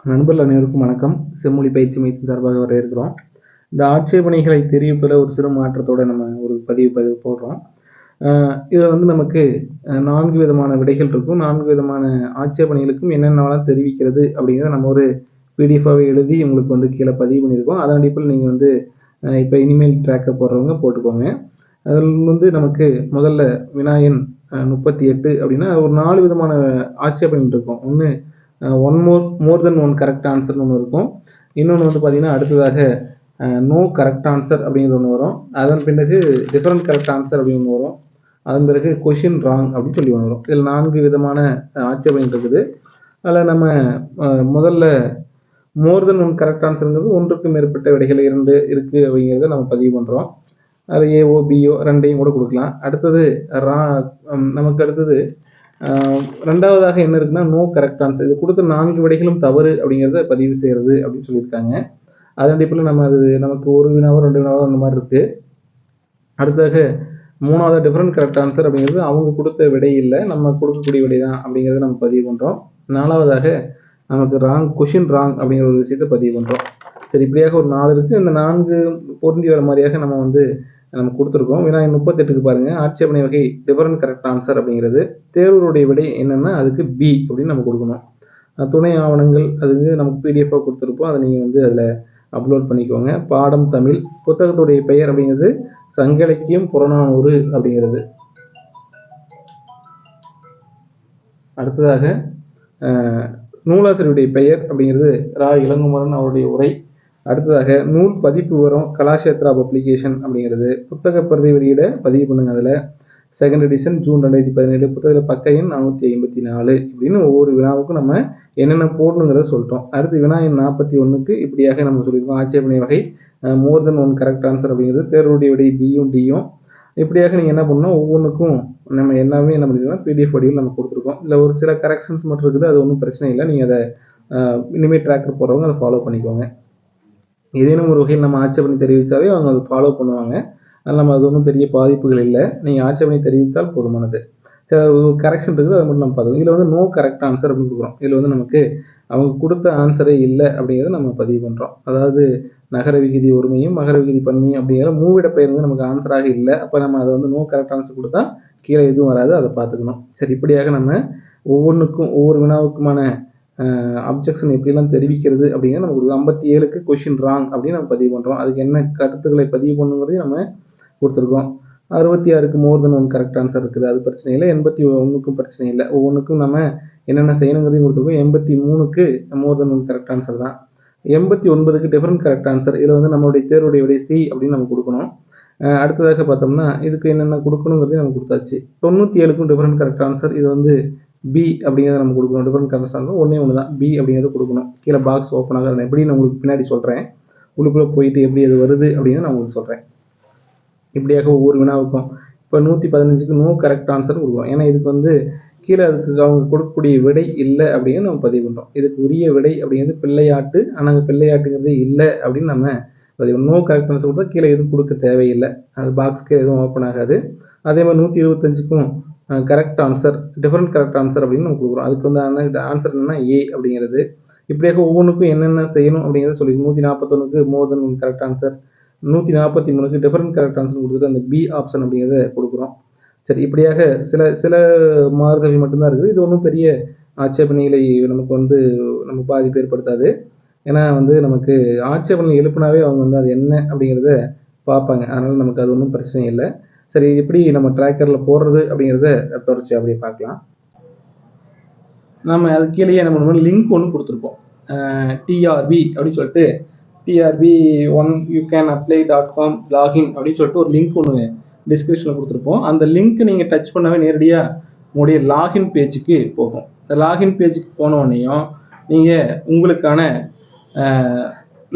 நண்பர்கள் அனைவருக்கும் வணக்கம். செம்மொழி பயிற்சி மையத்தின் சார்பாக வரவேற்கிறோம். இந்த ஆட்சேபனைகளை தெரிவிப்பதில் ஒரு சிறு மாற்றத்தோட நம்ம ஒரு பதிவு போடுறோம். இதில் வந்து நமக்கு 4 விதமான விடைகள் இருக்கும். 4 விதமான ஆட்சேபனைகளுக்கும் என்னென்னலாம் தெரிவிக்கிறது அப்படிங்கிறத நம்ம ஒரு பிடிஎஃபாகவே எழுதி உங்களுக்கு வந்து கீழே பதிவு பண்ணியிருக்கோம். அதன் அடிப்படையில் நீங்கள் வந்து இப்போ இனிமேல் ட்ராக்கர் போடுறவங்க போட்டுக்கோங்க. அதில் வந்து நமக்கு முதல்ல வினா எண் 38 அப்படின்னா ஒரு 4 விதமான ஆட்சேபனைகள் இருக்கும். ஒன்று மோர் தென் ஒன் கரெக்ட் ஆன்சர்னு ஒன்று இருக்கும். இன்னொன்று வந்து பார்த்தீங்கன்னா அடுத்ததாக நோ கரெக்ட் ஆன்சர் அப்படிங்கிறது ஒன்று வரும். அதன் பிறகு டிஃபரெண்ட் கரெக்ட் ஆன்சர் அப்படின்னு ஒன்று வரும். அதன் பிறகு கொஷின் ராங் அப்படின்னு சொல்லி ஒன்று வரும். இதில் 4 விதமான ஆட்சேபனைகள் இருக்குது. அதில் நம்ம முதல்ல மோர் தென் ஒன் கரெக்ட் ஆன்சருங்கிறது ஒன்றுக்கு மேற்பட்ட விடைகள் 2 இருக்குது அப்படிங்கிறத நம்ம பதிவு பண்ணுறோம். அது ஏஓ பிஓ ரெண்டையும் கூட கொடுக்கலாம். அடுத்தது நமக்கு அடுத்தது ரெண்டாவதாக என்ன இருக்குன்னா நோ கரெக்ட் ஆன்சர். இது கொடுத்த 4 விடைகளும் தவறு அப்படிங்கிறத பதிவு செய்கிறது அப்படின்னு சொல்லியிருக்காங்க. அதன் அடிப்படையில் நம்ம அது நமக்கு ஒரு வினாவோ 2 வினாவோ அந்த மாதிரி இருக்குது. அடுத்ததாக மூணாவது டிஃபரெண்ட் கரெக்ட் ஆன்சர் அப்படிங்கிறது அவங்க கொடுத்த விடை இல்லை, நம்ம கொடுக்கக்கூடிய விடை தான் அப்படிங்கிறத நம்ம பதிவு பண்ணுறோம். நாலாவதாக நமக்கு கொஷின் ராங் அப்படிங்கிற ஒரு விஷயத்தை பதிவு பண்ணுறோம். சரி, இப்படியாக ஒரு 4 இருக்குது. இந்த 4 பொருந்தி வர மாதிரியாக நம்ம கொடுத்துருக்கோம். வினா 38க்கு பாருங்கள், ஆட்சேபனை வகை டிஃபரெண்ட் கரெக்ட் ஆன்சர் அப்படிங்கிறது தேர்வுடைய விடை என்னென்னா அதுக்கு பி அப்படின்னு நம்ம கொடுக்கணும். துணை ஆவணங்கள் அதுக்கு நமக்கு பிடிஎஃபாக கொடுத்துருப்போம். அதை நீங்கள் வந்து அதில் அப்லோட் பண்ணிக்கோங்க. பாடம் தமிழ், புத்தகத்துடைய பெயர் அப்படிங்கிறது சங்கிலக்கியம் புறநானூறு அப்படிங்கிறது. அடுத்ததாக நூலாசிரியருடைய பெயர் அப்படிங்கிறது ரா இளங்குமரன் அவருடைய உரை. அடுத்ததாக நூல் பதிப்பு விவரம் கலாஷேத்ரா பப்ளிகேஷன் அப்படிங்கிறது. புத்தக பிரதி வெளியிட பதிவு பண்ணுங்க. அதில் செகண்ட் எடிஷன் ஜூன் 2017 புத்தகத்தில் பக்க எண் 454 இப்படின்னு ஒவ்வொரு வினாவுக்கும் நம்ம என்னென்ன போடணுங்கிறத சொல்லிட்டோம். அடுத்து வினா எண் 41க்கு இப்படியாக நம்ம சொல்லியிருக்கோம். ஆட்சேபனை வகை மோர் தென் ஒன் கரெக்ட் ஆன்சர் அப்படிங்கிறது தேர்வுடைய விடை பியும் டியும். இப்படியாக நீங்கள் என்ன பண்ணணும், ஒவ்வொன்றுக்கும் நம்ம எல்லாமே என்ன பண்ணிக்கலாம் பிடிஎஃப் வடிவில் நம்ம கொடுத்துருக்கோம். இல்லை ஒரு சில கரெக்ஷன்ஸ் மட்டும் இருக்குது, அது ஒன்றும் பிரச்சனை இல்லை. நீங்கள் அதை இனிமேல் ட்ராக்கர் போடுறவங்க அதை ஃபாலோ பண்ணிக்கோங்க. ஏதேனும் ஒரு வகையில் நம்ம ஆட்சேபனை தெரிவித்தாவே அவங்க அதை ஃபாலோ பண்ணுவாங்க. அதனால் நம்ம அது ஒன்றும் பெரிய பாதிப்புகள் இல்லை. நீங்கள் ஆட்சேபனை தெரிவித்தால் போதுமானது. சில கரெக்ஷன் இருக்குது, அதை மட்டும் நம்ம பார்த்துக்கணும். இதில் வந்து நோ கரெக்ட் ஆன்சர் அப்படின்னு கொடுக்குறோம். இதில் வந்து நமக்கு அவங்க கொடுத்த ஆன்சரே இல்லை அப்படிங்கிறத நம்ம பதிவு பண்ணுறோம். அதாவது நகர விகுதி ஒருமையும் மகர விகுதி பன்மையும் அப்படிங்கிற மூவிட பெயர் வந்து நமக்கு ஆன்சராக இல்லை. அப்போ நம்ம அதை வந்து நோ கரெக்ட் ஆன்சர் கொடுத்தா கீழே எதுவும் வராது, அதை பார்த்துக்கணும். சரி, இப்படியாக நம்ம ஒவ்வொன்றுக்கும் ஒவ்வொரு வினாவுக்குமான அப்ஜெக்ஷன் எப்படிலாம் தெரிவிக்கிறது அப்படிங்கிற நமக்கு 57க்கு கொஷின் ராங் அப்படின்னு நம்ம பதிவு பண்ணுறோம். அதுக்கு என்ன கருத்துக்களை பதிவு பண்ணுங்கிறதையும் நம்ம கொடுத்துருக்கோம். 66க்கு மோர் தென் ஒன் கரெக்ட் ஆன்சர் இருக்குது, அது பிரச்சனை இல்லை. 81க்கும் பிரச்சனை இல்லை. ஒவ்வொன்றுக்கும் நம்ம என்னென்ன செய்யணுங்கிறதையும் கொடுத்துருக்கோம். 83க்கு மோர் தென் ஒன் கரெக்ட் ஆன்சர் தான். 89க்கு டிஃபரெண்ட் கரெக்ட் ஆன்சர். இதில் வந்து நம்மளுடைய தேர்வுடைய விடை சி அப்படின்னு நம்ம கொடுக்கணும். அடுத்ததாக பார்த்தோம்னா இதுக்கு என்னென்ன கொடுக்கணுங்கிறதையும் நம்ம கொடுத்தாச்சு. 97க்கும் டிஃபரெண்ட் கரெக்ட் ஆன்சர். இது வந்து பி அப்படிங்கிறத நம்ம கொடுக்கணும். டிஃபரெண்ட் கரெக்ட் ஆன்சர் ஒன்று தான், பி அப்படிங்கிறத கொடுக்கணும். கீழே பாக்ஸ் ஓப்பன் ஆகுது, எப்படின்னு உங்களுக்கு பின்னாடி சொல்கிறேன். உள்ளுக்குள்ளே போயிட்டு எப்படி அது வருது அப்படின்னு நான் உங்களுக்கு சொல்கிறேன். இப்படியாக ஒவ்வொரு வினாவுக்கும் இப்போ 115க்கு நோ கரெக்ட் ஆன்சர் கொடுக்குறோம். ஏன்னா இதுக்கு வந்து கீழே அதுக்கு அவங்க கொடுக்கக்கூடிய விடை இல்லை அப்படின்னு நம்ம பதிவு பண்ணுறோம். இதுக்கு உரிய விடை அப்படிங்கிறது பிள்ளையாட்டு, ஆனால் அங்கே பிள்ளையாட்டுங்கிறது இல்லை அப்படின்னு நம்ம பதிவு. நோ கரெக்ட் ஆன்சர் கொடுத்தா கீழே எதுவும் கொடுக்க தேவையில்லை, அது பாக்ஸ்க்கு எதுவும் ஓப்பன் ஆகாது. அதே மாதிரி 125க்கும் correct answer different correct answer அப்படின்னு நம்ம கொடுக்குறோம். அதுக்கு வந்து அந்த ஆன்சர் என்னன்னா ஏ அப்படிங்கிறது. இப்படியாக ஒவ்வொன்றுக்கும் என்னென்ன செய்யணும் அப்படிங்கிறத சொல்லி 141க்கு more than one correct answer, 143க்கு டிஃபரெண்ட் கரெக்ட் ஆன்சர் கொடுத்துட்டு அந்த பி ஆப்ஷன் அப்படிங்கிறத கொடுக்குறோம். சரி, இப்படியாக சில சில மாறுதல்கள் மட்டும்தான் இருக்குது. இது ஒன்றும் பெரிய ஆட்சேபனைகளை நமக்கு வந்து நம்ம பாதிப்பு ஏற்படுத்தாது. ஏன்னா வந்து நமக்கு ஆட்சேபனை எழுப்புனாவே அவங்க வந்து அது என்ன அப்படிங்கிறத பார்ப்பாங்க. அதனால் நமக்கு அது ஒன்றும் பிரச்சனை இல்லை. சரி, எப்படி நம்ம ட்ராக்கரில் போடுறது அப்படிங்கிறத தொடர்ச்சி அப்படியே பார்க்கலாம். நம்ம அது கீழேயே என்ன பண்ணுவோம், லிங்க் ஒன்று கொடுத்துருப்போம். டிஆர்பி அப்படின்னு சொல்லிட்டு TRB1YouCanApply.com லாகின் அப்படின்னு சொல்லிட்டு ஒரு லிங்க் ஒன்று டிஸ்கிரிப்ஷனில் கொடுத்துருப்போம். அந்த லிங்க் நீங்கள் டச் பண்ணவே நேரடியாக உங்களுடைய லாகின் பேஜுக்கு போகும். இந்த லாகின் பேஜுக்கு போனோடனையும் நீங்கள் உங்களுக்கான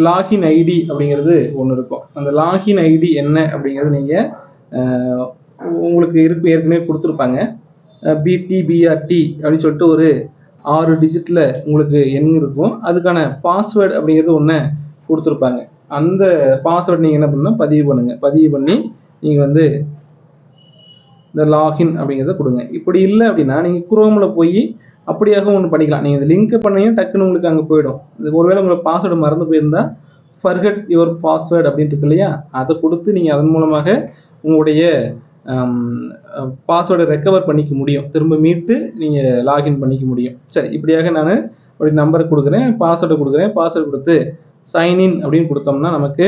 லாகின் ஐடி அப்படிங்கிறது ஒன்று இருக்கும். அந்த லாகின் ஐடி என்ன அப்படிங்கிறது நீங்கள் உங்களுக்கு ஏற்கனவே கொடுத்துருப்பாங்க. BTBRT அப்படின்னு சொல்லிட்டு ஒரு 6 டிஜிட்டில் உங்களுக்கு எண் இருக்கும். அதுக்கான பாஸ்வேர்டு அப்படிங்கிறது ஒன்று கொடுத்துருப்பாங்க. அந்த பாஸ்வேர்டு நீங்கள் என்ன பண்ணணும், பதிவு பண்ணுங்கள். பதிவு பண்ணி நீங்கள் வந்து இந்த லாகின் அப்படிங்கிறத கொடுங்க. இப்படி இல்லை அப்படின்னா நீங்கள் குரோமில் போய் அப்படியாக ஒன்று பண்ணிக்கலாம். நீங்கள் இந்த லிங்க் பண்ணீங்கன்னா டக்குன்னு உங்களுக்கு அங்கே போயிடும். இது ஒருவேளை உங்களுக்கு பாஸ்வேர்டு மறந்து போயிருந்தா ஃபர்கெட் யுவர் பாஸ்வேர்டு அப்படின்னு இருக்கு இல்லையா, அதை கொடுத்து நீங்கள் அதன் மூலமாக உங்களுடைய பாஸ்வேர்டை ரெக்கவர் பண்ணிக்க முடியும். திரும்ப மீட்டு நீங்கள் லாகின் பண்ணிக்க முடியும். சரி, இப்படியாக நான் ஒரு நம்பரை கொடுக்குறேன், பாஸ்வேர்டை கொடுக்குறேன். பாஸ்வேர்டு கொடுத்து சைன்இன் அப்படின்னு கொடுத்தோம்னா நமக்கு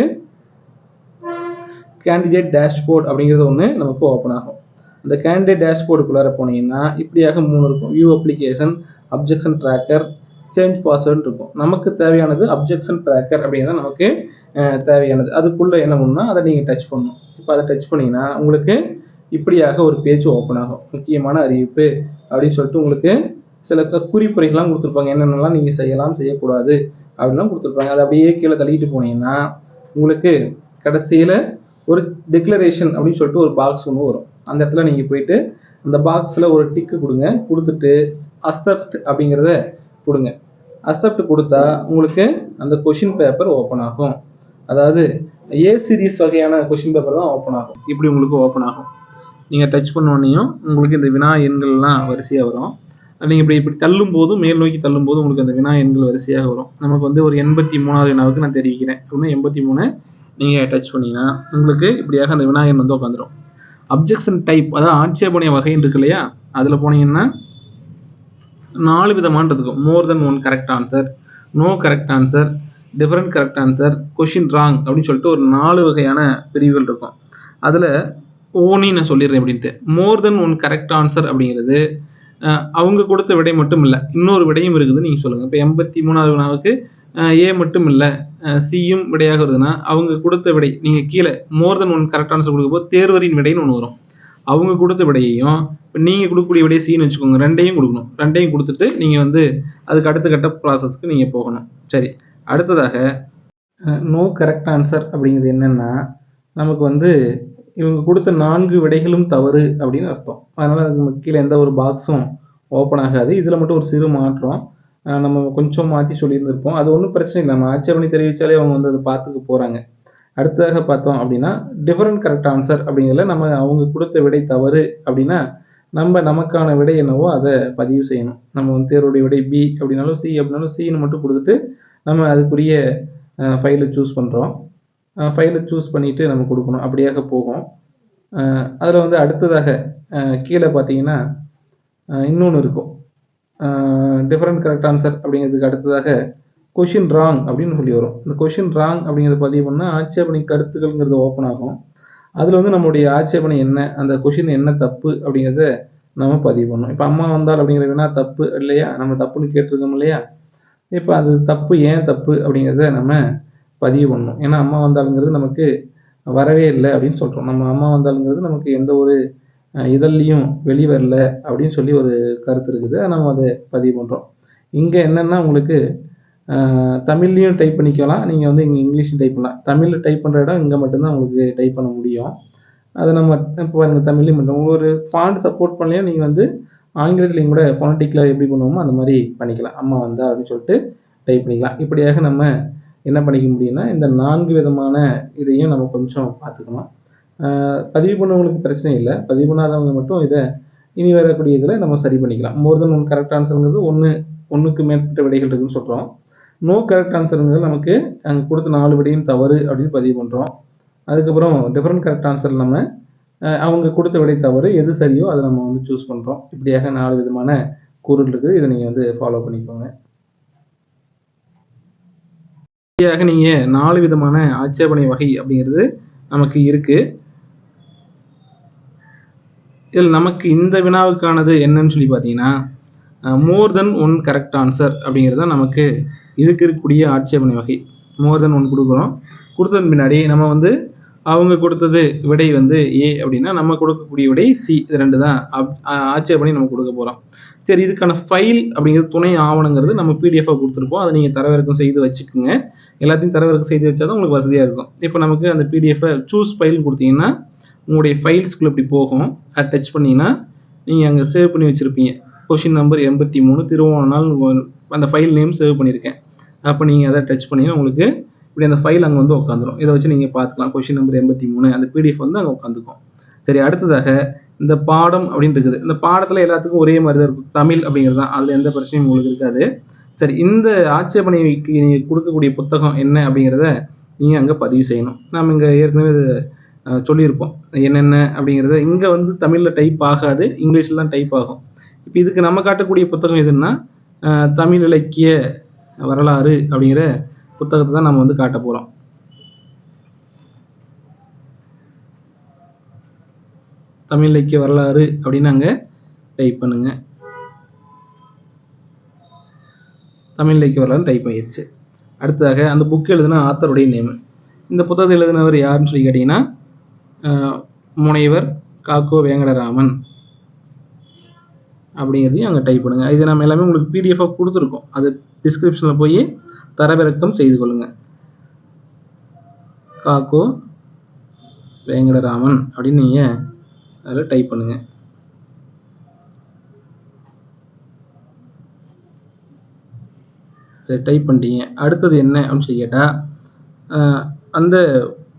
கேண்டிடேட் டேஷ்போர்ட் அப்படிங்கிறது ஒன்று நமக்கு ஓப்பன் ஆகும். அந்த கேண்டிடேட் டேஷ்போர்டுக்குள்ளார போனீங்கன்னா இப்படியாக 3 இருக்கும். View application, objection tracker, change password இருக்கும். நமக்கு தேவையானது அப்ஜெக்ஷன் ட்ராக்கர் அப்படிங்கிறது நமக்கு தேவையானது. அதுக்குள்ளே என்ன பண்ணணும்னா அதை நீங்கள் டச் பண்ணணும். இப்போ அதை டச் பண்ணிங்கன்னா உங்களுக்கு இப்படியாக ஒரு பேஜ் ஓப்பன் ஆகும். முக்கியமான அறிவிப்பு அப்படின்னு சொல்லிட்டு உங்களுக்கு சில குறிப்புரைகள்லாம் கொடுத்துருப்பாங்க. என்னென்னலாம் நீங்கள் செய்யலாம், செய்யக்கூடாது அப்படின்லாம் கொடுத்துருப்பாங்க. அதை அப்படியே கீழே தள்ளிட்டு போனீங்கன்னா உங்களுக்கு கடைசியில் ஒரு டிக்ளரேஷன் அப்படின்னு சொல்லிட்டு ஒரு பாக்ஸ் ஒன்று வரும். அந்த இடத்துல நீங்கள் போயிட்டு அந்த பாக்ஸில் ஒரு டிக்கு கொடுங்க. கொடுத்துட்டு அக்செப்ட் அப்படிங்கிறத கொடுங்க. அக்செப்ட் கொடுத்தா உங்களுக்கு அந்த கொஷின் பேப்பர் ஓப்பன் ஆகும். அதாவது ஏ சீரிஸ் வகையான கொஷின் பேப்பர் தான் ஓப்பன் ஆகும். இப்படி உங்களுக்கு ஓப்பன் ஆகும். நீங்கள் டச் பண்ணோன்னையும் உங்களுக்கு இந்த வினா எண்கள்லாம் வரிசையாக வரும். நீங்கள் இப்படி தள்ளும் போதும், மேல் நோக்கி தள்ளும் போது உங்களுக்கு அந்த வினா எண்கள் வரிசையாக வரும். நமக்கு வந்து ஒரு 83வது வினாவுக்கு நான் தெரிவிக்கிறேன் அப்படின்னா 83 நீங்கள் டச் பண்ணிங்கன்னா உங்களுக்கு இப்படியாக அந்த வினா எண் வந்து உட்காந்துரும். அப்ஜெக்ஷன் டைப், அதாவது ஆட்சேபனை வகைன்னு இருக்கு இல்லையா, அதில் போனீங்கன்னா 4 விதமான இருக்கும். More than 1 correct answer, no correct answer, different correct answer, question wrong அப்படின்னு சொல்லிட்டு ஒரு 4 வகையான பிரிவுகள் இருக்கும். அதில் ஓனி நான் சொல்லிடுறேன் அப்படின்ட்டு. மோர் தென் 1 கரெக்ட் ஆன்சர் அப்படிங்கிறது அவங்க கொடுத்த விடை மட்டும் இல்லை, இன்னொரு விடையும் இருக்குதுன்னு நீங்கள் சொல்லுங்கள். இப்போ 83வது வினாவுக்கு ஏ மட்டும் இல்லை, சியும் விடையாக வருதுன்னா அவங்க கொடுத்த விடை நீங்கள் கீழே மோர் தென் 1 கரெக்ட் ஆன்சர் கொடுக்கும்போது தேர்வரின் விடைன்னு ஒன்று வரும். அவங்க கொடுத்த விடையையும் இப்போ நீங்கள் கொடுக்கக்கூடிய விடையை சின்னு வச்சுக்கோங்க, ரெண்டையும் கொடுக்கணும். ரெண்டையும் கொடுத்துட்டு நீங்கள் வந்து அதுக்கு அடுத்த கட்ட ப்ராசஸ்க்கு நீங்கள் போகணும். சரி, அடுத்ததாக நோ கரெக்ட் ஆன்சர் அப்படிங்கிறது என்னென்னா நமக்கு வந்து இவங்க கொடுத்த 4 விடைகளும் தவறு அப்படின்னு அர்த்தம். அதனால் நமக்கு கீழே எந்த ஒரு பாக்ஸும் ஓப்பன் ஆகாது. இதில் மட்டும் ஒரு சிறு மாற்றம் நம்ம கொஞ்சம் மாற்றி சொல்லியிருந்திருப்போம். அது ஒன்றும் பிரச்சனை இல்லை, நம்ம ஆட்சேபனை தெரிவித்தாலே அவங்க வந்து அதை பார்த்துக்க போகிறாங்க. அடுத்ததாக பார்த்தோம் அப்படின்னா டிஃபரெண்ட் கரெக்ட் ஆன்சர் அப்படிங்கிறதுல நம்ம அவங்க கொடுத்த விடை தவறு அப்படின்னா நமக்கான விடை என்னவோ அதை பதிவு செய்யணும். நம்ம வந்து தேர்வுடைய விடை பி அப்படின்னாலும் சி அப்படின்னாலும் சின்னு மட்டும் கொடுத்துட்டு நம்ம அதுக்குரிய ஃபைலை சூஸ் பண்ணுறோம். ஃபைலை சூஸ் பண்ணிவிட்டு நம்ம கொடுக்கணும். அப்படியாக போகும். அதில் வந்து அடுத்ததாக கீழே பார்த்தீங்கன்னா இன்னொன்று இருக்கும். டிஃபரெண்ட் கரெக்ட் ஆன்சர் அப்படிங்கிறதுக்கு அடுத்ததாக கொஷின் ராங் அப்படின்னு சொல்லி வரும். இந்த கொஷின் ராங் அப்படிங்கிறத பதிவு பண்ணால் ஆட்சேபனை கருத்துக்கள்ங்கிறது ஓப்பன் ஆகும். அதில் வந்து நம்மளுடைய ஆட்சேபனை என்ன, அந்த கொஷின் என்ன தப்பு அப்படிங்கிறத நம்ம பதிவு பண்ணணும். இப்போ அம்மா வந்தால் அப்படிங்கிற வினா தப்பு இல்லையா, நம்ம தப்புன்னு கேட்டிருக்கோம் இல்லையா. இப்போ அது தப்பு, ஏன் தப்பு அப்படிங்கிறத நம்ம பதிவு பண்ணணும். ஏன்னா அம்மா வந்தாலுங்கிறது நமக்கு வரவே இல்லை அப்படின்னு சொல்கிறோம். நம்ம அம்மா வந்தாலுங்கிறது நமக்கு எந்த ஒரு இதழ்லையும் வெளிவரல அப்படின்னு சொல்லி ஒரு கருத்து இருக்குது. நம்ம அதை பதிவு பண்ணுறோம். இங்கே என்னென்னா உங்களுக்கு தமிழ்லையும் டைப் பண்ணிக்கலாம், நீங்கள் வந்து இங்கே இங்கிலீஷும் டைப் பண்ணலாம். தமிழில் டைப் பண்ணுற இடம் இங்கே மட்டும்தான் உங்களுக்கு டைப் பண்ண முடியும். அதை நம்ம இப்போ பாருங்கள் தமிழ்லையும் பண்ணுறோம். ஒரு ஃபாண்ட் சப்போர்ட் பண்ணலையா நீங்கள் வந்து ஆங்கிலத்துலையும் கூட ஃபோனட்டிக்கில் எப்படி பண்ணுவோமோ அந்த மாதிரி பண்ணிக்கலாம். அம்மா வந்தா அப்படின்னு சொல்லிட்டு டைப் பண்ணிக்கலாம். இப்படியாக நம்ம என்ன பண்ணிக்க முடியும்னா இந்த 4 விதமான இதையும் நம்ம கொஞ்சம் பார்த்துக்கணும். பதிவு பண்ணவங்களுக்கு பிரச்சனை இல்லை, பதிவு பண்ணாதவங்க மட்டும் இதை இனி வரக்கூடிய இதில் நம்ம சரி பண்ணிக்கலாம். மோர் தென் 1 கரெக்ட் ஆன்சருங்கிறது ஒன்றுக்கு மேற்பட்ட விடைகள் இருக்குதுன்னு சொல்கிறோம். நோ கரெக்ட் ஆன்சருங்கிறது நமக்கு அங்கே கொடுத்த 4 விடையும் தவறு அப்படின்னு பதிவு பண்ணுறோம். அதுக்கப்புறம் டிஃபரெண்ட் கரெக்ட் ஆன்சர் நம்ம அவங்க கொடுத்த விடை தவறு, எது சரியோ அதை நம்ம வந்து சூஸ் பண்ணுறோம். இப்படியாக 4 விதமான கூறுகள் இருக்குது. இதை நீங்கள் வந்து ஃபாலோ பண்ணிக்கோங்க. இப்படியாக நீங்கள் 4 விதமான ஆட்சேபனை வகை அப்படிங்கிறது நமக்கு இருக்குது. இதில் நமக்கு இந்த வினாவுக்கானது என்னன்னு சொல்லி பார்த்தீங்கன்னா மோர் தென் 1 கரெக்ட் ஆன்சர் அப்படிங்கிறது தான் நமக்கு இதுக்கு இருக்கக்கூடிய ஆட்சேபனை வகை. மோர் தென் 1 கொடுக்குறோம். கொடுத்ததன் பின்னாடி நம்ம வந்து அவங்க கொடுத்தது விடை வந்து ஏ அப்படின்னா நம்ம கொடுக்கக்கூடிய விடை சி. இது 2 தான் ஆட்சேபனை நம்ம கொடுக்க போகிறோம். சரி, இதுக்கான ஃபைல் அப்படிங்கிறது துணை ஆவணங்கிறது நம்ம பிடிஎஃபாக கொடுத்துருப்போம். அதை நீங்கள் தரவிறக்கம் செய்து வச்சுக்கோங்க. எல்லாத்தையும் தரவிறக்கம் செய்து வச்சா தான் உங்களுக்கு வசதியாக இருக்கும். இப்போ நமக்கு அந்த பிடிஎஃபை சூஸ் ஃபைல் கொடுத்தீங்கன்னா உங்களுடைய ஃபைல்ஸ்குள்ளே இப்படி போகும். அதை டச் பண்ணிங்கன்னா நீங்கள் அங்கே சேவ் பண்ணி வச்சுருப்பீங்க. கொஷின் நம்பர் 83 திருவோணநாள் அந்த ஃபைல் நேம் சேவ் பண்ணியிருக்கேன். அப்போ நீங்கள் அதை டச் பண்ணிங்கன்னா உங்களுக்கு இப்படி அந்த ஃபைல் அங்கே வந்து உட்காந்துரும். இதை வச்சு நீங்கள் பார்த்துக்கலாம். கொஷின் நம்பர் 83 அந்த பிடிஎஃப் வந்து அங்கே உட்காந்துக்கும். சரி, அடுத்ததாக இந்த பாடம் அப்படின்னு இருக்குது. இந்த பாடத்தில் எல்லாத்துக்கும் ஒரே மாதிரி தான் இருக்கும். தமிழ் அப்படிங்கிறது தான். அதில் எந்த பிரச்சனையும் உங்களுக்கு இருக்காது. சரி, இந்த ஆட்சேபனைக்கு நீங்கள் கொடுக்கக்கூடிய புத்தகம் என்ன அப்படிங்கிறத நீங்கள் அங்கே பதிவு செய்யணும். நாம் இங்கே ஏற்கனவே சொல்லியிருப்போம் என்னென்ன அப்படிங்கிறத. இங்கே வந்து தமிழில் டைப் ஆகாது, இங்கிலீஷில் தான் டைப் ஆகும். இப்போ இதுக்கு நம்ம காட்டக்கூடிய புத்தகம் எதுன்னா தமிழ் இலக்கிய வரலாறு அப்படிங்கிற புத்தகத்தை தான் நம்ம வந்து காட்ட போகிறோம். தமிழ் இலக்கிய வரலாறு அப்படின்னு அங்கே டைப் பண்ணுங்க. தமிழ் இலக்கிய வரலாறு டைப் ஆகிடுச்சு. அடுத்ததாக அந்த புக் எழுதின ஆத்தருடைய நேம். இந்த புத்தகத்தை எழுதினவர் யாருன்னு சொல்லி கேட்டிங்கன்னா முனைவர் காக்கோ வேங்கடராமன் அப்படிங்கிறதையும் அங்கே டைப் பண்ணுங்கள். இது நம்ம எல்லாமே உங்களுக்கு பிடிஎஃபாக கொடுத்துருக்கோம். அது டிஸ்கிரிப்ஷனில் போய் தரவிறக்கம் செய்து கொள்ளுங்கள். காக்கோ வேங்கடராமன் அப்படின்னு நீங்கள் அதில் டைப் பண்ணுங்கள். சரி, டைப் பண்ணிட்டீங்க. அடுத்தது என்ன அப்படின்னு சொல்லி கேட்டால் அந்த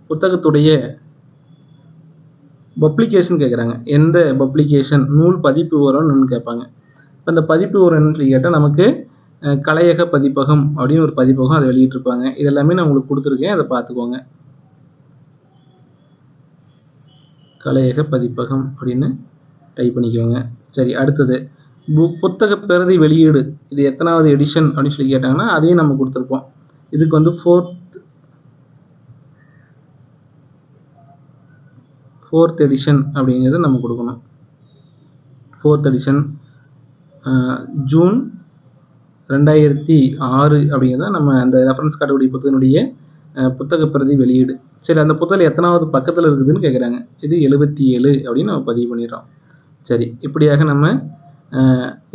புத்தகத்துடைய பப்ளிகேஷன் கேட்குறாங்க. எந்த பப்ளிகேஷன் நூல் பதிப்பு விவரம்னு கேட்பாங்க. இப்போ அந்த பதிப்பு விவரம்னு சொல்லி கேட்டால் நமக்கு கலையக பதிப்பகம் அப்படின்னு ஒரு பதிப்பகம் அதை வெளியிட்டிருப்பாங்க. இது எல்லாமே நான் உங்களுக்கு கொடுத்துருக்கேன், அதை பார்த்துக்கோங்க. கலையக பதிப்பகம் அப்படின்னு டைப் பண்ணிக்கோங்க. சரி, அடுத்தது புத்தக பிரதி வெளியீடு, இது எத்தனாவது எடிஷன் அப்படின்னு சொல்லி கேட்டாங்கன்னா அதையும் நம்ம கொடுத்துருப்போம். இதுக்கு வந்து ஃபோர்த் எடிஷன் அப்படிங்கிறத நம்ம கொடுக்கணும். ஃபோர்த் எடிஷன் ஜூன் 2006 அப்படிங்கிறத நம்ம அந்த ரெஃபரன்ஸ் காட்டக்கூடிய புத்தகத்தினுடைய புத்தக பிரதி வெளியீடு. சரி, அந்த புத்தகம் எத்தனாவது பக்கத்தில் இருக்குதுன்னு கேட்குறாங்க. இது 77 அப்படின்னு நம்ம பதிவு பண்ணிடுறோம். சரி, இப்படியாக நம்ம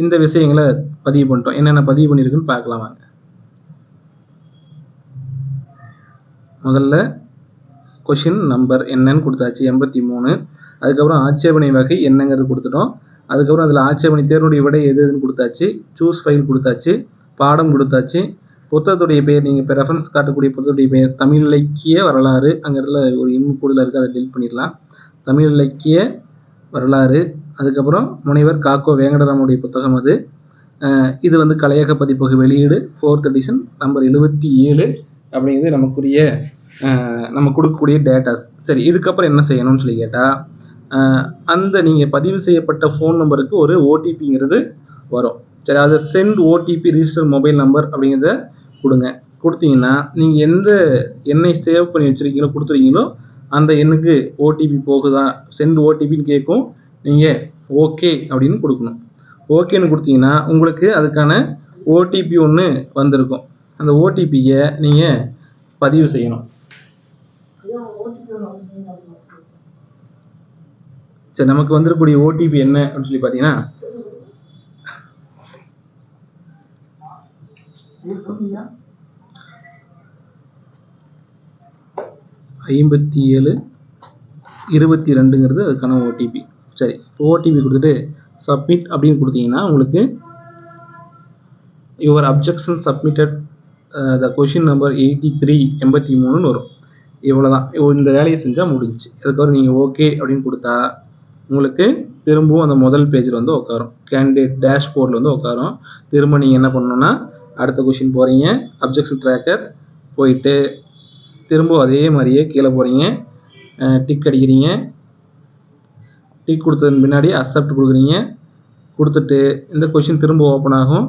இந்த விஷயங்களை பதிவு பண்ணிட்டோம். என்னென்ன பதிவு பண்ணியிருக்குன்னு பார்க்கலாம் வாங்க. முதல்ல கொஷின் நம்பர் என்னன்னு கொடுத்தாச்சு 83. அதுக்கப்புறம் ஆட்சேபனை வகை என்னங்கிறது கொடுத்துட்டோம். அதுக்கப்புறம் அதில் ஆட்சேபனை தேர்வுடைய விடை எதுன்னு கொடுத்தாச்சு. சூஸ் ஃபைல் கொடுத்தாச்சு. பாடம் கொடுத்தாச்சு. புத்தகத்துடைய பெயர், நீங்கள் இப்போ ரெஃபரன்ஸ் காட்டக்கூடிய புத்தகத்துடைய பெயர் தமிழ் இலக்கிய வரலாறு. அங்கே இடத்துல ஒரு கூடுதல் இருக்குது, அதை டெலிட் பண்ணிடலாம். தமிழ் இலக்கிய வரலாறு. அதுக்கப்புறம் முனைவர் காக்கோ வேங்கடராமனுடைய புத்தகம் அது. இது வந்து கலையக பதிப்பக வெளியீடு, 4th எடிஷன், நம்பர் 77 அப்படிங்கிறது நமக்குரிய நம்ம கொடுக்கக்கூடிய டேட்டாஸ். சரி, இதுக்கப்புறம் என்ன செய்யணும்னு சொல்லி கேட்டால் அந்த நீங்கள் பதிவு செய்யப்பட்ட ஃபோன் நம்பருக்கு ஒரு ஓடிபிங்கிறது வரும். சரி, அதை send OTP register mobile number அப்படிங்கிறத கொடுங்க. கொடுத்தீங்கன்னா நீங்கள் எந்த எண்ணை சேவ் பண்ணி வச்சுருக்கீங்களோ கொடுத்துருக்கீங்களோ அந்த எண்ணுக்கு ஓடிபி போகுதா, சென்ட் ஓடிபின்னு கேட்கும். நீங்கள் ஓகே அப்படின்னு கொடுக்கணும். ஓகேன்னு கொடுத்தீங்கன்னா உங்களுக்கு அதுக்கான ஓடிபி ஒன்று வந்திருக்கும். அந்த ஓடிபியை நீங்கள் பதிவு செய்யணும். சரி, நமக்கு வந்திருக்கக்கூடிய ஓடிபி என்ன அப்படின்னு சொல்லி பார்த்தீங்கன்னா 5722ங்கிறது அதுக்கான ஓடிபி. சரி, ஓடிபி கொடுத்துட்டு சப்மிட் அப்படின்னு கொடுத்தீங்கன்னா உங்களுக்கு your objection submitted the question number 83 வரும். இவ்வளோதான். இந்த வேலையை செஞ்சால் முடிஞ்சிச்சு. அதுக்கப்புறம் நீங்கள் ஓகே அப்படின்னு கொடுத்தா உங்களுக்கு திரும்பவும் அந்த முதல் பேஜில் வந்து உட்காரும். கேண்டிடேட் டேஷ்போர்டில் வந்து உட்காரும். திரும்ப நீங்கள் என்ன பண்ணணும்னா அடுத்த கொஷின் போகிறீங்க, அப்ஜெக்ஷன் ட்ராக்கர் போயிட்டு திரும்ப அதே மாதிரியே கீழே போகிறீங்க, டிக் அடிக்கிறீங்க. டிக் கொடுத்ததுக்கு பின்னாடி அக்செப்ட் கொடுக்குறீங்க. கொடுத்துட்டு இந்த கொஷின் திரும்ப ஓப்பன் ஆகும்.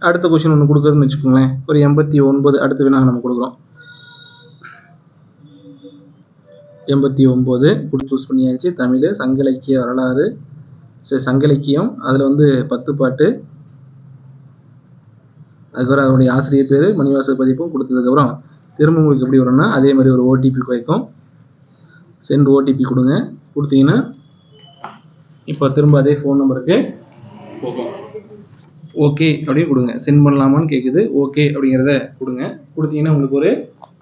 அடுத்த கொஷின் ஒன்று கொடுக்குறதுன்னு வச்சுக்கோங்களேன். ஒரு 89 அடுத்த வினா நம்ம கொடுக்குறோம். 89 சூஸ் பண்ணியாச்சு. தமிழ் சங்க இலக்கிய வரலாறு. சரி, சங்க இலக்கியம் அதில் வந்து 10 பாட்டு. அதுக்கப்புறம் அதனுடைய ஆசிரியர் பேர் மணிவாசகர் பதிப்பும் கொடுத்ததுக்கப்புறம் திரும்ப உங்களுக்கு எப்படி வரும்னா அதே மாதிரி ஒரு ஓடிபி வைக்கும். சென்ட் ஓடிபி கொடுங்க. கொடுத்தீங்கன்னா இப்போ திரும்ப அதே ஃபோன் நம்பருக்கு போகும். ஓகே அப்படின்னு கொடுங்க. சென்ட் பண்ணலாமான்னு கேட்குது. ஓகே அப்படிங்கிறத கொடுங்க. கொடுத்தீங்கன்னா உங்களுக்கு ஒரு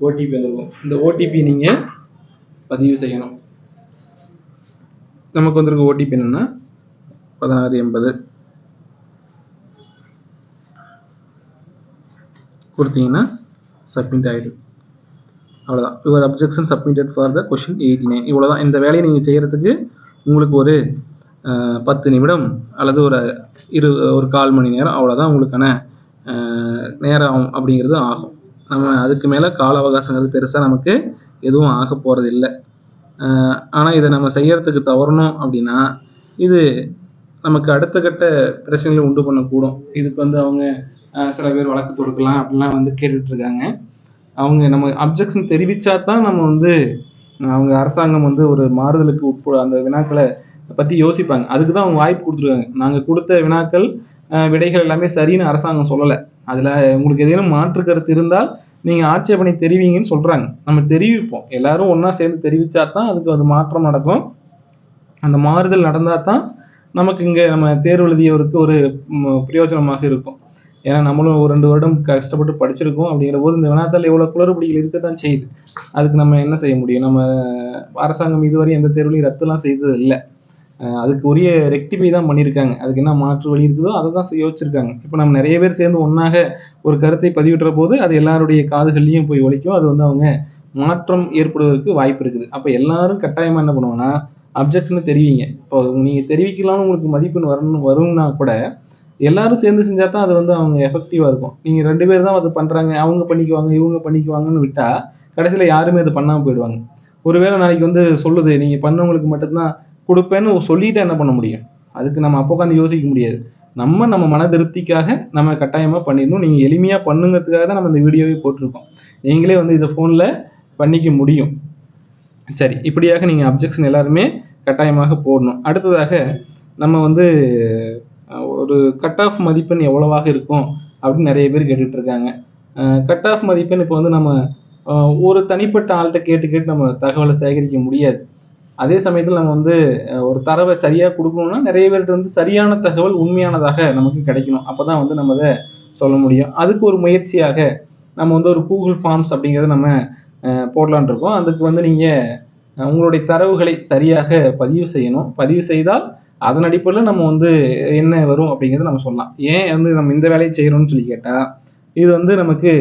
ஓடிபி வந்துருக்கும். இந்த ஓடிபி நீங்கள் பதிவு செய்யணும். நமக்கு வந்திருக்க ஓடிபி என்னன்னா 1680. கொடுத்தீங்கன்னா சப்மிட் ஆகிடும். அவ்வளோதான். Your objection submitted for the question 89. இவ்வளோதான். இந்த வேலையை நீங்கள் செய்கிறதுக்கு உங்களுக்கு ஒரு 10 நிமிடம் அல்லது ஒரு 1/4 மணி நேரம் அவ்வளோதான் உங்களுக்கான நேரம் அப்படிங்கிறது ஆகும். நம்ம அதுக்கு மேலே கால அவகாசங்கிறது பெருசாக நமக்கு எதுவும் ஆக போகிறது இல்லை. ஆனால் இதை நம்ம செய்யறதுக்கு தவறணும் அப்படின்னா இது நமக்கு அடுத்த கட்ட பிரச்சனைகளை உண்டு பண்ணக்கூடும். இதுக்கு அவங்க சில பேர் வழக்கு தொடுக்கலாம் அப்படிலாம் கேட்டுட்டு இருக்காங்க. அவங்க நம்ம அப்ஜெக்ஷன் தெரிவித்தா தான் நம்ம அவங்க அரசாங்கம் ஒரு மாறுதலுக்கு அந்த வினாக்களை பற்றி யோசிப்பாங்க. அதுக்கு தான் அவங்க வாய்ப்பு கொடுத்துருக்காங்க. நாங்கள் கொடுத்த வினாக்கள் விடைகள் எல்லாமே சரின்னு அரசாங்கம் சொல்லலை. அதில் உங்களுக்கு ஏதேனும் மாற்று கருத்து இருந்தால் நீங்கள் ஆட்சேபனை தெரிவிங்கன்னு சொல்கிறாங்க. நம்ம தெரிவிப்போம். எல்லாரும் ஒன்றா சேர்ந்து தெரிவித்தா தான் அதுக்கு அது மாற்றம் நடக்கும். அந்த மாறுதல் நடந்தால் தான் நமக்கு இங்கே நம்ம தேர்வு எழுதியவருக்கு ஒரு பிரயோஜனமாக இருக்கும். ஏன்னா நம்மளும் ஒரு 2 வருடம் கஷ்டப்பட்டு படிச்சிருக்கோம். அப்படிங்கிற போது இந்த வினாத்தால் எவ்வளோ குளறுபடிகள் இருக்க தான் செய்யுது. அதுக்கு நம்ம என்ன செய்ய முடியும்? நம்ம அரசாங்கம் இதுவரை எந்த தேர்வுலையும் ரத்துலாம் செய்தது இல்லை. அதுக்கு உரிய ரெக்டிஃபை தான் பண்ணியிருக்காங்க. அதுக்கு என்ன மாற்று வழி இருக்குதோ அதை தான் யோசிச்சிருக்காங்க. இப்போ நம்ம நிறைய பேர் சேர்ந்து ஒன்றாக ஒரு கருத்தை பதிவிடுற போது அது எல்லாருடைய காதுகள்லையும் போய் ஒலிக்கும். அது அவங்க மாற்றம் ஏற்படுவதற்கு வாய்ப்பு இருக்குது. அப்போ எல்லாரும் கட்டாயமாக என்ன பண்ணுவாங்கன்னா அப்ஜெக்ஷன் தெரிவிங்க. இப்போ நீங்கள் தெரிவிக்கலாம்னு உங்களுக்கு மதிப்பெண் வரும்னா கூட எல்லாரும் சேர்ந்து செஞ்சால் தான் அது அவங்க எஃபெக்டிவாக இருக்கும். நீங்கள் 2 பேர் தான் அது பண்ணுறாங்க, அவங்க பண்ணிக்குவாங்க இவங்க பண்ணிக்குவாங்கன்னு விட்டால் கடைசியில் யாருமே அது பண்ணாமல் போயிடுவாங்க. ஒருவேளை நாளைக்கு சொல்லுது நீங்கள் பண்ணவங்களுக்கு மட்டும்தான் கொடுப்பேன்னு சொல்லிட்டு என்ன பண்ண முடியும்? அதுக்கு நம்ம அப்போ உட்காந்து யோசிக்க முடியாது. நம்ம மன திருப்திக்காக நம்ம கட்டாயமாக பண்ணிடணும். நீங்கள் எளிமையாக பண்ணுங்கிறதுக்காக தான் நம்ம இந்த வீடியோவே போட்டிருக்கோம். நீங்களே இதை ஃபோனில் பண்ணிக்க முடியும். சரி, இப்படியாக நீங்கள் அப்ஜெக்ஷன் எல்லாருமே கட்டாயமாக போடணும். அடுத்ததாக நம்ம ஒரு கட் ஆஃப் மதிப்பெண் எவ்வளவாக இருக்கும் அப்படின்னு நிறைய பேர் கேட்டுட்டு இருக்காங்க. கட் ஆஃப் மதிப்பெண் இப்போ நம்ம ஒரு தனிப்பட்ட ஆள்கிட்ட கேட்டு நம்ம தகவலை சேகரிக்க முடியாது. அதே சமயத்தில் நம்ம ஒரு தரவை சரியாக கொடுக்கணும்னா நிறைய பேர்கிட்ட சரியான தகவல் உண்மையானதாக நமக்கு கிடைக்கணும். அப்போ தான் நம்ம அதை சொல்ல முடியும். அதுக்கு ஒரு முயற்சியாக நம்ம ஒரு கூகுள் ஃபார்ம்ஸ் அப்படிங்கிறத நம்ம போடலான் இருக்கோம். அதுக்கு நீங்கள் உங்களுடைய தரவுகளை சரியாக பதிவு செய்யணும். பதிவு செய்தால் அதன் அடிப்படையில் நம்ம என்ன வரும் அப்படிங்கிறத நம்ம சொல்லலாம். ஏன் நம்ம இந்த வேலையை செய்யணும்னு சொல்லி கேட்டால் இது நமக்கு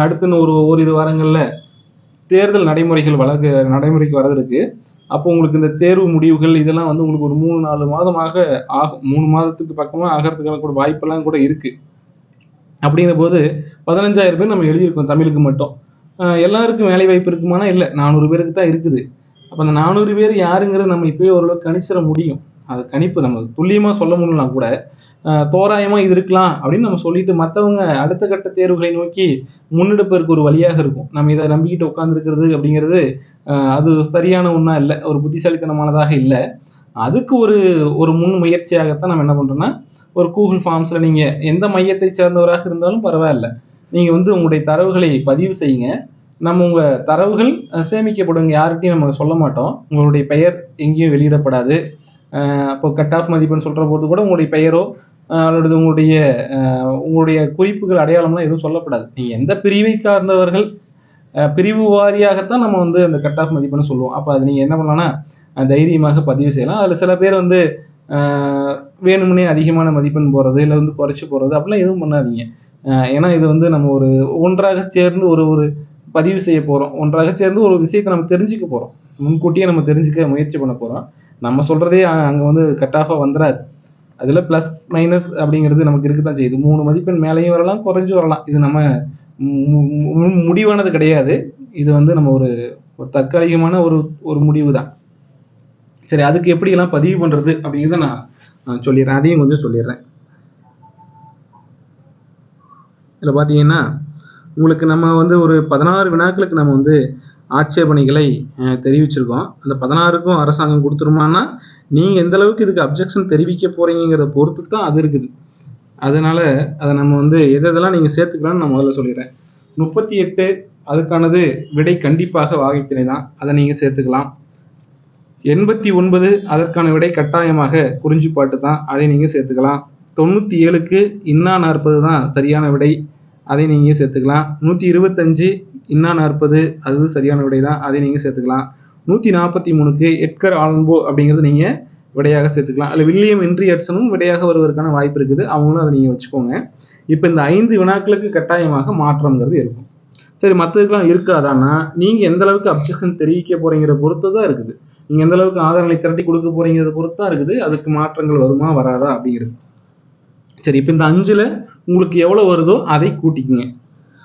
அடுத்த ஓரிரு வாரங்களில் தேர்தல் நடைமுறைக்கு வர்றதுக்கு. அப்போ உங்களுக்கு இந்த தேர்வு முடிவுகள் இதெல்லாம் உங்களுக்கு ஒரு 3-4 மாதமாக ஆகும். 3 மாதத்துக்கு பக்கமாக ஆகிறதுக்கான கூட வாய்ப்பெல்லாம் கூட இருக்குது. அப்படிங்கிற போது 15,000 பேர் நம்ம எழுதியிருக்கோம் தமிழுக்கு மட்டும். எல்லாருக்கும் வேலை வாய்ப்பு இருக்குமானா இல்லை, 400 பேருக்கு தான் இருக்குது. அப்போ அந்த 400 பேர் யாருங்கிறது நம்ம இப்போயே ஓரளவுக்கு கணிச்சிட முடியும். அது கணிப்பு நம்ம துல்லியமாக சொல்ல முடியலனா கூட தோராயமாக இது இருக்கலாம் அப்படின்னு நம்ம சொல்லிட்டு மற்றவங்க அடுத்த கட்ட தேர்வுகளை நோக்கி முன்னெடுப்பதற்கு ஒரு வழியாக இருக்கும். நம்ம இதை நம்பிக்கிட்டு உட்காந்துருக்கிறது அப்படிங்கிறது அது சரியான ஒன்றா இல்லை, ஒரு புத்திசாலித்தனமானதாக இல்லை. அதுக்கு ஒரு முன் முயற்சியாகத்தான் நம்ம என்ன பண்ணுறோம்னா ஒரு கூகுள் ஃபார்ம்ஸில் நீங்கள் எந்த மையத்தை சேர்ந்தவராக இருந்தாலும் பரவாயில்ல, நீங்கள் உங்களுடைய தரவுகளை பதிவு செய்யுங்க. நம்ம உங்கள் தரவுகள் சேமிக்கப்படுங்க. யார்கிட்டையும் நம்ம சொல்ல மாட்டோம். உங்களுடைய பெயர் எங்கேயும் வெளியிடப்படாது. அப்போ கட் ஆஃப் மதிப்பெண் சொல்கிற போது கூட உங்களுடைய பெயரோ அல்லது உங்களுடைய குறிப்புகள் அடையாளம்லாம் எதுவும் சொல்லப்படாது. நீங்கள் எந்த பிரிவை சார்ந்தவர்கள் பிரிவு வாரியாகத்தான் நம்ம அந்த கட் ஆஃப் மதிப்பெண்ணை சொல்லுவோம். அப்போ அது நீங்கள் என்ன பண்ணலாம்னா தைரியமாக பதிவு செய்யலாம். அதில் சில பேர் வேணும்னே அதிகமான மதிப்பெண் போடுறது இல்லை குறைச்சி போடுறது அப்படிலாம் எதுவும் பண்ணாதீங்க. ஏன்னா இது நம்ம ஒன்றாக சேர்ந்து ஒரு பதிவு செய்ய போகிறோம். ஒன்றாக சேர்ந்து ஒரு விஷயத்தை நம்ம தெரிஞ்சுக்க போகிறோம். முன்கூட்டியே நம்ம தெரிஞ்சுக்க முயற்சி பண்ண போகிறோம். நம்ம சொல்கிறதே அங்கே கட் ஆஃபாக வந்துடாது. அதில் ப்ளஸ் மைனஸ் அப்படிங்கிறது நமக்கு இருக்க தான் செய்யுது. 3 மதிப்பெண் மேலேயும் வரலாம், குறைஞ்சும் வரலாம். இது நம்ம முடிவானது கிடையாது. இது நம்ம ஒரு தற்காலிகமான ஒரு முடிவு தான். சரி, அதுக்கு எப்படியெல்லாம் பதிவு பண்ணுறது அப்படிங்கிறத நான் சொல்லிடுறேன். அதையும் கொஞ்சம் சொல்லிடுறேன். இதில் பார்த்தீங்கன்னா உங்களுக்கு நம்ம ஒரு 16 வினாக்களுக்கு நம்ம ஆட்சேபனைகளை தெரிவிச்சிருக்கோம். அந்த 16க்கும் அரசாங்கம் கொடுத்துருமானா நீங்கள் எந்த அளவுக்கு இதுக்கு அப்ஜெக்ஷன் தெரிவிக்க போகிறீங்கிறத பொறுத்து தான் அது இருக்குது. அதனால் அதை நம்ம எதெல்லாம் நீங்கள் சேர்த்துக்கலாம்னு நான் முதல்ல சொல்லிடுறேன். 38 அதுக்கானது விடை கண்டிப்பாக வாகைத்திணை தான், அதை நீங்கள் சேர்த்துக்கலாம். 89 அதற்கான விடை கட்டாயமாக குறிஞ்சிப்பாட்டு தான், அதை நீங்கள் சேர்த்துக்கலாம். 97க்கு இன்னா 40 தான் சரியான விடை, அதை நீங்கள் சேர்த்துக்கலாம். 125 இன்னா 40 அது சரியான விடை தான், அதை நீங்கள் சேர்த்துக்கலாம். 143க்கு எட்கர் ஆலன் போ அப்படிங்கிறது நீங்கள் விடையாக சேர்த்துக்கலாம். அதில் வில்லியம் ஹென்றி ஹட்சனும் விடையாக வருவதற்கான வாய்ப்பு இருக்குது. அவங்களும் அதை நீங்கள் வச்சுக்கோங்க. இப்போ இந்த 5 வினாக்களுக்கு கட்டாயமாக மாற்றம்ங்கிறது இருக்கும். சரி, மற்றதுக்கெல்லாம் இருக்காதானா நீங்கள் எந்த அளவுக்கு அப்ஜெக்ஷன் தெரிவிக்க போகிறீங்கிற பொறுத்து தான் இருக்குது. நீங்கள் எந்த அளவுக்கு ஆதாரங்களை திரட்டி கொடுக்க போகிறீங்கிறத பொறுத்து தான் இருக்குது அதுக்கு மாற்றங்கள் வருமா வராதா அப்படிங்கிறது. சரி, இப்போ இந்த 5ல் உங்களுக்கு எவ்வளோ வருதோ அதை கூட்டிக்குங்க.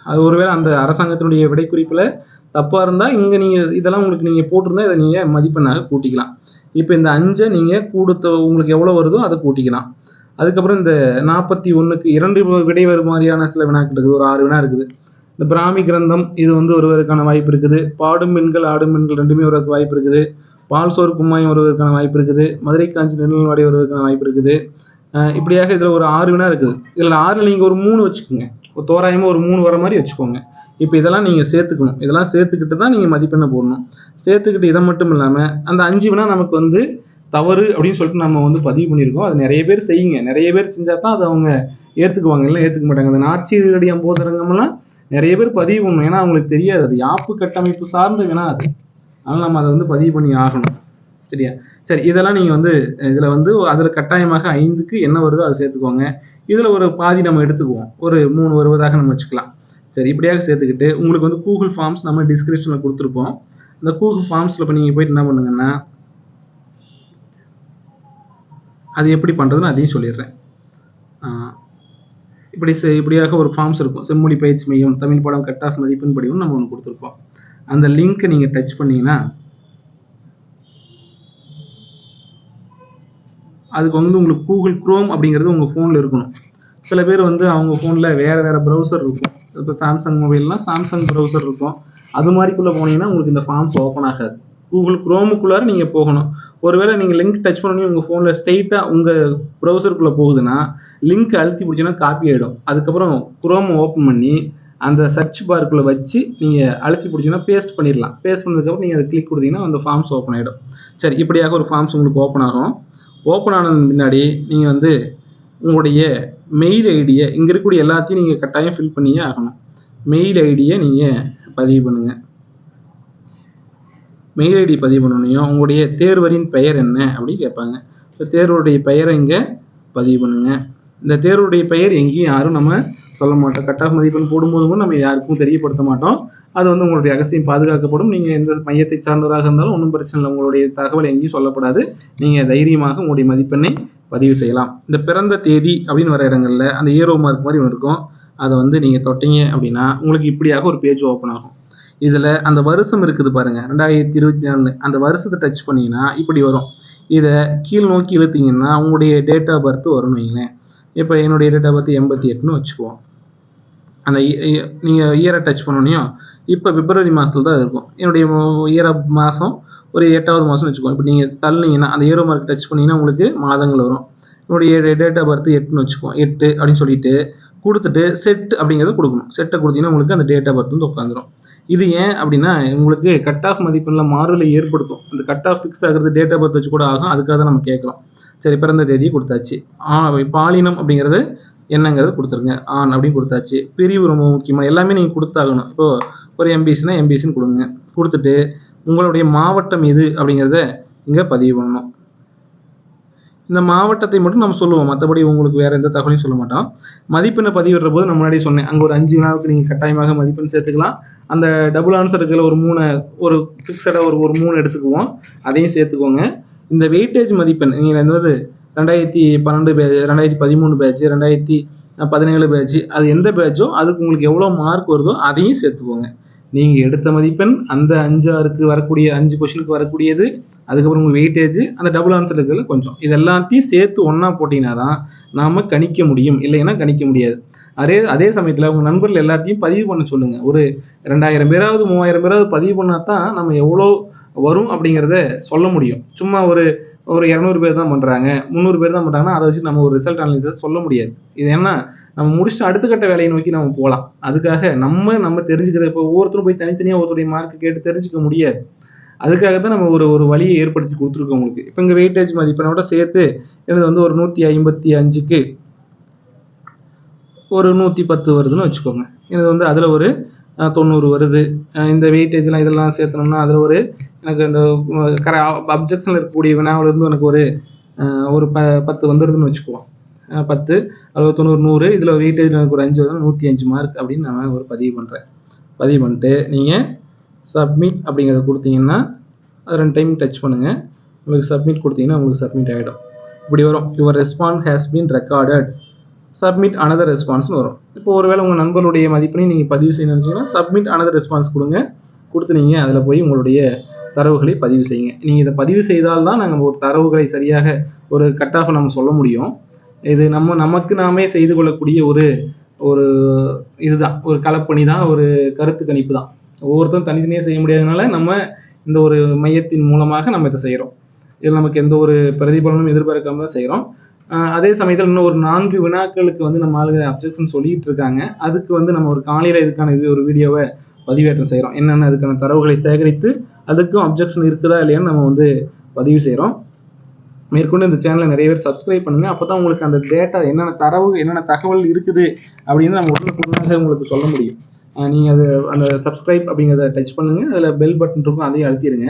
அது ஒருவேளை அந்த அரசாங்கத்தினுடைய விடைக்குறிப்பில் தப்பாக இருந்தால் இங்கே நீங்கள் இதெல்லாம் உங்களுக்கு நீங்கள் போட்டிருந்தா இதை நீங்கள் மதிப்பெண்ணாக கூட்டிக்கலாம். இப்போ இந்த 5ஐ நீங்கள் உங்களுக்கு எவ்வளோ வருதோ அதை கூட்டிக்கலாம். அதுக்கப்புறம் இந்த 41க்கு 2 விடை வரும் மாதிரியான சில வினாக்கள் இருக்குது. ஒரு 6 வினா இருக்குது. இந்த பிராமி கிரந்தம் இது வருவதற்கான வாய்ப்பு இருக்குது. பாடும் பெண்கள் ஆடும் பெண்கள் ரெண்டுமே வருவதற்கு வாய்ப்பு இருக்குது. பால் சோறு கும்மாயம் வருவதற்கான வாய்ப்பு இருக்குது. மதுரை காஞ்சி நெடுநல்வாடை வருவதற்கான வாய்ப்பு இருக்குது. இப்படியாக இதில் ஒரு 6 வினா இருக்குது. இதில் 6ல் நீங்கள் ஒரு 3 வச்சுக்கோங்க. தோராயமாக ஒரு 3 வர மாதிரி வச்சுக்கோங்க. இப்போ இதெல்லாம் நீங்கள் சேர்த்துக்கணும். இதெல்லாம் சேர்த்துக்கிட்டு தான் நீங்கள் மதிப்பெண்ணை போடணும். சேர்த்துக்கிட்டு இதை மட்டும் இல்லாமல் அந்த 5 வினா நமக்கு தவறு அப்படின்னு சொல்லிட்டு நம்ம பதிவு பண்ணியிருக்கோம். அது நிறைய பேர் செய்யுங்க. நிறைய பேர் செஞ்சால் தான் அதை அவங்க ஏற்றுக்குவாங்க, இல்லை ஏற்றுக்க மாட்டாங்க. அந்த நாற்சீரடி அம்போதரங்கம்லாம் நிறைய பேர் பதிவு பண்ணணும். ஏன்னா அவங்களுக்கு தெரியாது, அது யாப்பு கட்டமைப்பு சார்ந்த வினா அது. அதனால் நம்ம அதை பதிவு பண்ணி ஆகணும். சரியா? சரி, இதெல்லாம் நீங்கள் இதில் அதில் கட்டாயமாக 5க்கு என்ன வருதோ அதை சேர்த்துக்கோங்க. இதில் ஒரு பாதி நம்ம எடுத்துக்குவோம். ஒரு 3 வருவதாக நம்ம வச்சுக்கலாம். சரி, இப்படியாக சேர்த்துக்கிட்டு உங்களுக்கு கூகுள் ஃபார்ம்ஸ் நம்ம டிஸ்கிரிப்ஷனில் கொடுத்துருப்போம். அந்த கூகுள் ஃபார்ம்ஸில் இப்போ நீங்கள் போயிட்டு என்ன பண்ணுங்கன்னா, அது எப்படி பண்ணுறதுன்னு அதையும் சொல்லிடுறேன். இப்படியாக ஒரு ஃபார்ம்ஸ் இருக்கும். செம்மொழி பயிற்சி மையம், தமிழ் பாடம் கட் ஆஃப் மதிப்பெண் படிவம் நம்ம ஒன்று கொடுத்துருப்போம். அந்த லிங்க்கை நீங்கள் டச் பண்ணீங்கன்னா அதுக்கு உங்களுக்கு கூகுள் குரோம் அப்படிங்கிறது உங்கள் ஃபோனில் இருக்கணும். சில பேர் அவங்க ஃபோனில் வேறு ப்ரௌசர் இருக்கும். இப்போ சாம்சங் மொபைல்னால் சாம்சங் ப்ரௌசர் இருக்கும். அது மாதிரிக்குள்ளே போனீங்கன்னா உங்களுக்கு இந்த ஃபார்ம்ஸ் ஓப்பன் ஆகாது. கூகுள் குரோமுக்குள்ளார நீங்கள் போகணும். ஒருவேளை நீங்கள் லிங்க் டச் பண்ணி உங்கள் ஃபோனில் ஸ்ட்ரெயிட்டாக உங்கள் ப்ரௌசருக்குள்ளே போகுதுன்னா லிங்க் அழுத்தி பிடிச்சிங்கன்னா காப்பி ஆகிடும். அதுக்கப்புறம் குரோம் ஓப்பன் பண்ணி அந்த சர்ச் பார்க்குள்ளே வச்சு நீங்கள் அழுத்தி பிடிச்சிங்கன்னா பேஸ்ட் பண்ணிடலாம். பேஸ்ட் பண்ணதுக்கப்புறம் நீங்கள் அதை கிளிக் கொடுத்தீங்கன்னா அந்த ஃபார்ம்ஸ் ஓப்பன் ஆகிடும். சரி, இப்படியாக ஒரு ஃபார்ம்ஸ் உங்களுக்கு ஓப்பன் ஆகும். ஓப்பன் ஆனதுக்கு முன்னாடி நீங்கள் உங்களுடைய மெயில் ஐடியை இங்கே இருக்கக்கூடிய எல்லாத்தையும் நீங்கள் கட்டாயம் ஃபில் பண்ணியே ஆகணும். மெயில் ஐடியை நீங்கள் பதிவு பண்ணுங்கள். மெயில் ஐடி பதிவு பண்ணணும். உங்களுடைய தேர்வரின் பெயர் என்ன அப்படின்னு கேட்பாங்க. இப்போ தேர்வுடைய பெயரை இங்கே பதிவு பண்ணுங்கள். இந்த தேர்வுடைய பெயர் எங்கேயும் யாரும் நம்ம சொல்ல மாட்டோம். கட் ஆஃப் மதிப்பெண் போடும்போது கூட நம்ம யாருக்கும் தெரியப்படுத்த மாட்டோம். அது உங்களுடைய ரகசியம் பாதுகாக்கப்படும். நீங்கள் எந்த மையத்தை சார்ந்தவராக இருந்தாலும் ஒன்றும் பிரச்சனை இல்லை. உங்களுடைய தகவல் எங்கேயும் சொல்லப்படாது. நீங்கள் தைரியமாக உங்களுடைய மதிப்பெண்ணை பதிவு செய்யலாம். இந்த பிறந்த தேதி அப்படின்னு வர இடங்களில் அந்த ஏரோ மார்க் மாதிரி ஒன்று இருக்கும். அதை நீங்கள் தொட்டீங்க அப்படின்னா உங்களுக்கு இப்படியாக ஒரு பேஜ் ஓப்பன் ஆகும். இதில் அந்த வருஷம் இருக்குது பாருங்கள், 2024. அந்த வருஷத்தை டச் பண்ணிங்கன்னா இப்படி வரும். இதை கீழ் நோக்கி இழுத்தீங்கன்னா உங்களுடைய டேட் ஆஃப் பர்த் வரும்னு வைங்களேன். இப்போ என்னுடைய டேட் ஆஃப் பர்த் 88ன்னு வச்சுக்குவோம். அந்த நீங்கள் இயரை டச் பண்ணோன்னையும் இப்போ பிப்ரவரி மாதத்தில் தான் இருக்கும். என்னுடைய இயர் மாதம் ஒரு 8வது மாதம்னு வச்சுக்கோங்க. இப்போ நீங்கள் தள்ளினீங்கன்னா அந்த ஏரோ மார்க் டச் பண்ணிங்கன்னா உங்களுக்கு மாதங்கள் வரும். என்னுடைய டேட் ஆஃப் பர்த் 8ன்னு வச்சுக்குவோம். 8 அப்படின்னு சொல்லிட்டு கொடுத்துட்டு செட் அப்படிங்கிறத கொடுக்கணும். செட்டை கொடுத்தீங்கன்னா உங்களுக்கு அந்த டேட் ஆஃப் பர்த் உட்காந்துரும். இது ஏன் அப்படின்னா உங்களுக்கு கட் ஆஃப் மதிப்பெண்ணில் மாறுதலை ஏற்படுத்தும். அந்த கட் ஆஃப் ஃபிக்ஸ் ஆகிறது டேட் ஆஃப் பர்த் வச்சு கூட ஆகும். அதுக்காக தான் நம்ம கேட்குறோம். சரி, பிறந்த தேதியை கொடுத்தாச்சு. பாலினம் அப்படிங்கிறது என்னங்கிறது கொடுத்துருங்க. ஆண் அப்படின்னு கொடுத்தாச்சு. பிரிவு ரொம்ப முக்கியமாக எல்லாமே நீங்கள் கொடுத்தாகணும். இப்போது ஒரு எம்பிசினா எம்பிசின்னு கொடுங்க. கொடுத்துட்டு உங்களுடைய மாவட்டம் எது அப்படிங்கிறத இங்கே பதிவு பண்ணணும். இந்த மாவட்டத்தை மட்டும் நம்ம சொல்லுவோம். மற்றபடி உங்களுக்கு வேறு எந்த தகவலையும் சொல்ல மாட்டோம். மதிப்பெண்ணை பதிவிடுற போது நான் முன்னாடி சொன்னேன், அங்கே ஒரு 5 வினாவுக்கு நீங்கள் கட்டாயமாக மதிப்பெண் சேர்த்துக்கலாம். அந்த டபுள் ஆன்சர் இருக்கிற ஒரு ஃபிக்ஸடாக ஒரு 3 எடுத்துக்குவோம். அதையும் சேர்த்துக்கோங்க. இந்த வெயிட்டேஜ் மதிப்பெண் நீங்கள் 2012 பேட்ச், 2013 பேட்ச், 2017 பேட்ச், அது எந்த பேட்சோ அதுக்கு உங்களுக்கு எவ்வளோ மார்க் வருதோ அதையும் சேர்த்துக்கோங்க. நீங்கள் எடுத்த மதிப்பெண் அந்த 5 வரக்கூடிய 5 கொஷினுக்கு வரக்கூடியது, அதுக்கப்புறம் உங்கள் வெயிட்டேஜ், அந்த டபுள் ஆன்சர் இருக்கிறதுல கொஞ்சம், இது எல்லாத்தையும் சேர்த்து ஒன்றா போட்டிங்கன்னா தான் நாம் கணிக்க முடியும். இல்லைன்னா கணிக்க முடியாது. அதே சமயத்தில் உங்கள் நண்பர்கள் எல்லாத்தையும் பதிவு பண்ண சொல்லுங்கள். ஒரு 2000 பேராவது 3000 பேராவது பதிவு பண்ணால் தான் நம்ம எவ்வளோ வரும் அப்படிங்கிறத சொல்ல முடியும். சும்மா ஒரு 200 பேர் தான் பண்ணுறாங்க, 300 பேர் தான் பண்ணுறாங்கன்னா அதை வச்சு நம்ம ஒரு ரிசல்ட் அனாலிசிஸ் சொல்ல முடியாது. இது ஏன்னா நம்ம முடிச்சுட்டு அடுத்த கட்ட வேலையை நோக்கி நம்ம போகலாம். அதுக்காக நம்ம தெரிஞ்சுக்கிறது, இப்போ ஒவ்வொருத்தரும் போய் தனித்தனியாக ஒருத்தருடைய மார்க் கேட்டு தெரிஞ்சுக்க முடியாது. அதுக்காக தான் நம்ம ஒரு வழியை ஏற்படுத்தி கொடுத்துருக்கோம் உங்களுக்கு. இப்போ இங்கே வெயிட்டேஜ் மதிப்பெண்ணோட சேர்த்து எனக்கு ஒரு 155க்கு ஒரு 110 வருதுன்னு வச்சுக்கோங்க. எனக்கு அதில் ஒரு 90 வருது. இந்த வெயிட்டேஜ்லாம் இதெல்லாம் சேர்த்தனோம்னா அதில் எனக்கு இந்த அப்ஜெக்ஷனில் இருக்கக்கூடிய வினாவிலேருந்து எனக்கு ஒரு 10 வந்துடுதுன்னு வச்சுக்குவோம். 10, 60, 90, 100, இதில் வெயிட்டேஜ் எனக்கு ஒரு 5 வருது, 105 மார்க் அப்படின்னு நான் பதிவு பண்ணுறேன். பதிவு பண்ணிட்டு நீங்கள் சப்மிட் அப்படிங்கிறத கொடுத்தீங்கன்னா அது 2 டைம் டச் பண்ணுங்கள். உங்களுக்கு சப்மிட் கொடுத்தீங்கன்னா உங்களுக்கு சப்மிட் ஆகிடும். இப்படி வரும், your response has been recorded, submit another ரெஸ்பான்ஸ்னு வரும். இப்போ ஒருவேளை உங்கள் நண்பர்களுடைய மதிப்பெண்ணை நீங்கள் பதிவு செய்யணும்னு நினச்சிங்கன்னா சப்மிட் அனதர் ரெஸ்பான்ஸ் கொடுங்க. கொடுத்து நீங்கள் அதில் போய் உங்களுடைய தரவுகளை பதிவு செய்யுங்க. நீங்கள் இதை பதிவு செய்தால்தான் நாங்கள் ஒரு தரவுகளை சரியாக ஒரு கட் ஆஃப் நம்ம சொல்ல முடியும். இது நமக்கு நாமே செய்து கொள்ளக்கூடிய ஒரு ஒரு இதுதான், ஒரு களப்பணி தான், ஒரு கருத்து கணிப்பு தான். ஒவ்வொருத்தரும் தனித்தனியாக செய்ய முடியாதனால நம்ம இந்த ஒரு மையத்தின் மூலமாக நம்ம இதை செய்கிறோம். இதில் நமக்கு எந்த ஒரு பிரதிபலனும் எதிர்பார்க்காம தான் செய்கிறோம். அதே சமயத்தில் இன்னும் ஒரு 4 வினாக்களுக்கு வந்து நம்ம ஆளுங்க அப்ஜெக்ஷன் சொல்லிட்டு இருக்காங்க. அதுக்கு வந்து நம்ம ஒரு காலையில் இதுக்கான ஒரு வீடியோவை பதிவேற்றம் செய்கிறோம். என்னென்ன அதுக்கான தரவுகளை சேகரித்து அதுக்கும் அப்ஜெக்ஷன் இருக்குதா இல்லையான்னு நம்ம வந்து பதிவு செய்கிறோம். மேற்கொண்டு இந்த சேனலை நிறைய பேர் சப்ஸ்கிரைப் பண்ணுங்கள். அப்போ தான் உங்களுக்கு அந்த டேட்டா என்னென்ன தரவு என்னென்ன தகவல் இருக்குது அப்படின்னு நம்ம உடனுக்குடனாக உங்களுக்கு சொல்ல முடியும். நீங்கள் அது அந்த சப்ஸ்கிரைப் அப்படிங்கிறத டச் பண்ணுங்கள். அதில் பெல் பட்டன் இருக்கும், அதையும் அழுத்திடுங்க.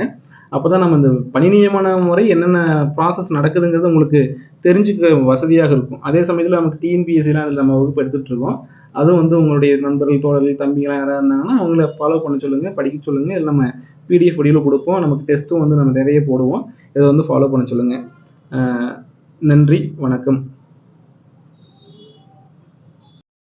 அப்போ தான் நம்ம இந்த பணி நியமன முறை என்னென்ன ப்ராசஸ் நடக்குதுங்கிறது உங்களுக்கு தெரிஞ்சுக்க வசதியாக இருக்கும். அதே சமயத்தில் நமக்கு டிஎன்பிஎஸ்சிலாம் அதில் நம்ம வகுப்பு எடுத்துகிட்டு இருக்கோம். அதுவும் வந்து உங்களுடைய நண்பர்கள், தோழர்கள், தம்பிகளாம் யாராவது இருந்தாங்கன்னா அவங்கள ஃபாலோ பண்ண சொல்லுங்கள், படிக்க சொல்லுங்கள். இதில் நம்ம பிடிஎஃப் வடிவில் கொடுப்போம். நமக்கு டெஸ்ட்டும் வந்து நம்ம நிறைய போடுவோம். இதை வந்து ஃபாலோ பண்ண சொல்லுங்கள். நன்றி, வணக்கம்.